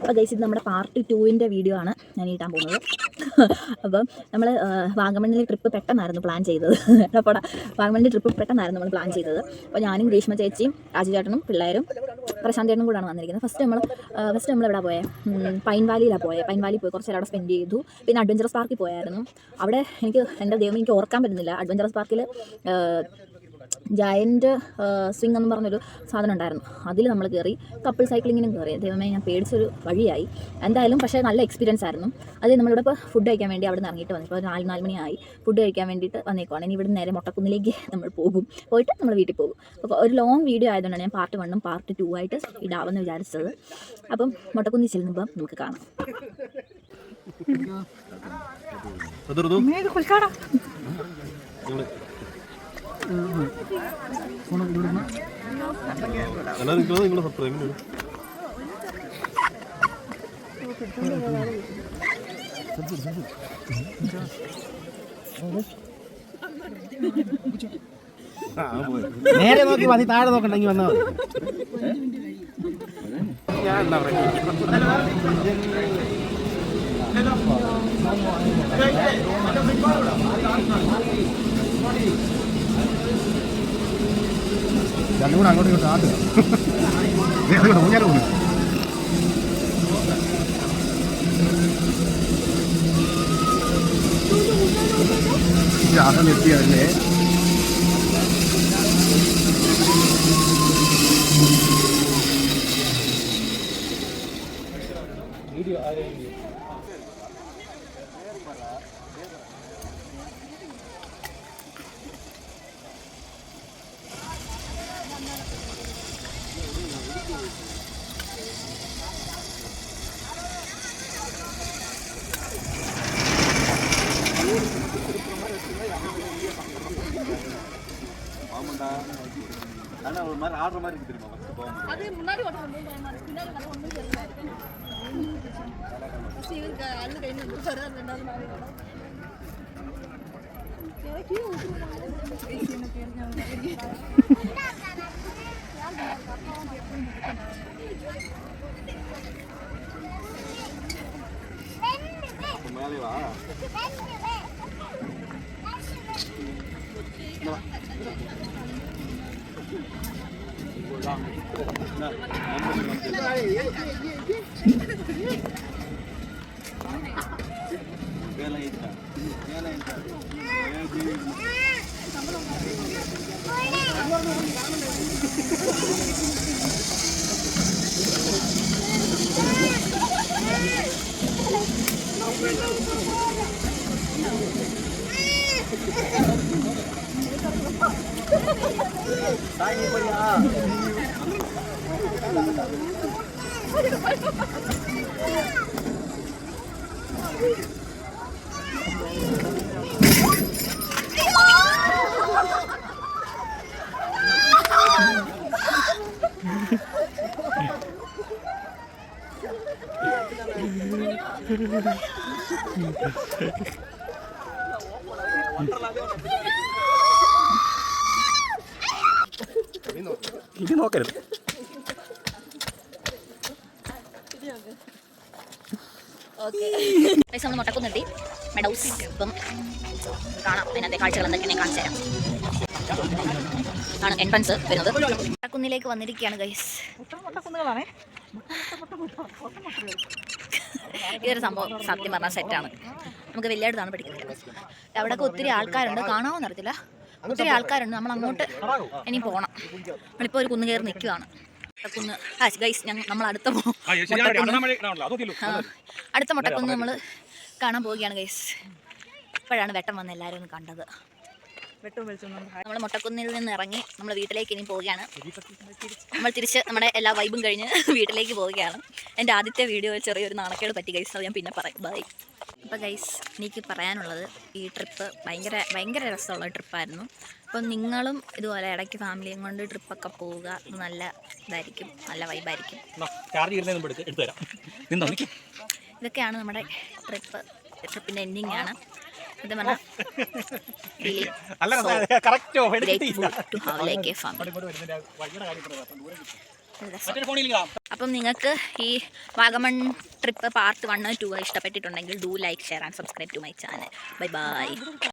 അപ്പോൾ ഗൈസ് ഇത് നമ്മുടെ പാർട്ട് 2 വീഡിയോ ആണ് ഞാൻ ഇടാൻ പോകുന്നത്. അപ്പം നമ്മൾ വാഗമണ്ണിലെ ട്രിപ്പ് പെട്ടെന്നായിരുന്നു പ്ലാൻ ചെയ്തത്. അപ്പോൾ വാഗമണ്ണിലെ ട്രിപ്പ് പെട്ടെന്നായിരുന്നു നമ്മൾ പ്ലാൻ ചെയ്തത്. അപ്പോൾ ഞാനും ഗ്രീഷ്മ ചേച്ചിയും രാജു ചേട്ടനും പിള്ളേരും പ്രശാന്ത് ചേട്ടനും കൂടാണ് വന്നിരിക്കുന്നത്. ഫസ്റ്റ് നമ്മൾ എവിടെ പോയത്? പൈൻ വാലിയിലാണ് പോയത്. പൈൻ വാലി പോയി കുറച്ച് നേരം അവിടെ സ്പെൻഡ് ചെയ്തു. പിന്നെ അഡ്വഞ്ചറസ് പാർക്കിൽ പോയായിരുന്നു. അവിടെ എൻ്റെ ദൈവം എനിക്ക് ഓർക്കാൻ പറ്റുന്നില്ല. അഡ്വഞ്ചറസ് പാർക്കിൽ ജയൻറ്റ് സ്വിങ് എന്ന് പറഞ്ഞൊരു സാധനം ഉണ്ടായിരുന്നു. അതിൽ നമ്മൾ കയറി. കപ്പിൾ സൈക്ലിങ്ങിനും കയറി. ദൈവമേ ഞാൻ പേടിച്ചൊരു വഴിയായി. എന്തായാലും പക്ഷേ നല്ല എക്സ്പീരിയൻസ് ആയിരുന്നു. അത് നമ്മളിവിടെ ഇപ്പോൾ ഫുഡ് കഴിക്കാൻ വേണ്ടി അവിടെ നിന്ന് ഇറങ്ങിയിട്ട് വന്നു. ഇപ്പോൾ 4 മണിയായി. ഫുഡ് കഴിക്കാൻ വേണ്ടിയിട്ട് വന്നേക്കുവാണ്. ഇനി ഇവിടെ നേരെ മൊട്ടക്കുന്നിലേക്ക് നമ്മൾ പോയിട്ട് നമ്മൾ വീട്ടിൽ പോകും. അപ്പോൾ ഒരു ലോങ് വീഡിയോ ആയതുകൊണ്ടാണ് ഞാൻ പാർട്ട് 1 പാർട്ട് 2 ആയിട്ട് ഇടാമെന്ന് വിചാരിച്ചത്. അപ്പം മൊട്ടക്കുന്നിൽ ചെല്ലുമ്പോൾ നമുക്ക് കാണാം. നേരെ നോക്കി മതി, താഴെ നോക്കണ്ടെങ്കിൽ വന്നാൽ രണ്ടും കൂടെ അങ്ങോട്ടും ഇങ്ങോട്ട് ആട്ടുക. ഊഞ്ഞാൽ പോകുന്നു. ആസം എത്തിയതല്ലേ? വീഡിയോ ஆனா ஒரு மாதிரி ஆடுற மாதிரி இருக்கு தெரியுமா? அது முன்னாடி ஓடுறது பின்னாடி வர ஒண்ணும் தெரியல. இவருக்கு அண்ணன் கையில இருந்து வர ரெண்டாவது நாள் வர எனக்கு என்ன தெரிஞ்சவங்க மேலே வா. ഇത് നോക്കരുത്. നമ്മൾ മൊട്ടക്കുന്നെത്തി മെഡൗസ്. ഇപ്പം കാണാം അതിനകത്തെ കാഴ്ചകൾ എന്തൊക്കെയാണ് കാണിച്ചു തരാം. ആണ് എൻട്രൻസ് വരുന്നത്. മൊട്ടക്കുന്നിലേക്ക് വന്നിരിക്കുകയാണ് ഗൈസ്. ഇതൊരു സംഭവം സത്യം പറഞ്ഞാൽ സെറ്റാണ്. നമുക്ക് വലിയതാണ് പഠിക്കുന്നില്ല. അവിടെയൊക്കെ ഒത്തിരി ആൾക്കാരുണ്ട്. കാണാമെന്ന് അറിയത്തില്ല. ഒത്തിരി ആൾക്കാരുണ്ട്. നമ്മൾ അങ്ങോട്ട് ഇനി പോകണം. നമ്മളിപ്പോൾ ഒരു കുന്ന് കയറി നിൽക്കുകയാണ്. കുന്ന് ഗൈസ് നമ്മൾ അടുത്ത മൊട്ടക്കുന്ന് നമ്മൾ കാണാൻ പോവുകയാണ് ഗൈസ്. ഇപ്പോഴാണ് വെട്ടം വന്ന് എല്ലാവരും ഒന്ന് കണ്ടത്. നമ്മൾ മൊട്ടക്കുന്നിൽ നിന്ന് ഇറങ്ങി നമ്മൾ വീട്ടിലേക്ക് ഇനി പോവുകയാണ്. നമ്മൾ തിരിച്ച് നമ്മുടെ എല്ലാ വൈബും കഴിഞ്ഞ് വീട്ടിലേക്ക് പോവുകയാണ്. എൻ്റെ ആദ്യത്തെ വീഡിയോയിൽ ചെറിയൊരു നാണക്കേട് പറ്റി ഗൈസ്. അത് ഞാൻ പിന്നെ പറയും. ബൈ. അപ്പോൾ ഗൈസ് എനിക്ക് പറയാനുള്ളത് ഈ ട്രിപ്പ് ഭയങ്കര രസമുള്ള ട്രിപ്പായിരുന്നു. അപ്പോൾ നിങ്ങളും ഇതുപോലെ ഇടയ്ക്ക് ഫാമിലിയും കൊണ്ട് ട്രിപ്പൊക്കെ പോവുക. നല്ല ഇതായിരിക്കും, നല്ല വൈബായിരിക്കും. ഇതൊക്കെയാണ് നമ്മുടെ ട്രിപ്പിൻ്റെ എൻഡിങ് ആണ്. ഇത് പറഞ്ഞാൽ അപ്പം നിങ്ങൾക്ക് ഈ വാഗമൺ ട്രിപ്പ് പാർട്ട് 1 2 ഇഷ്ടപ്പെട്ടിട്ടുണ്ടെങ്കിൽ do like share and subscribe to my channel. Bye by.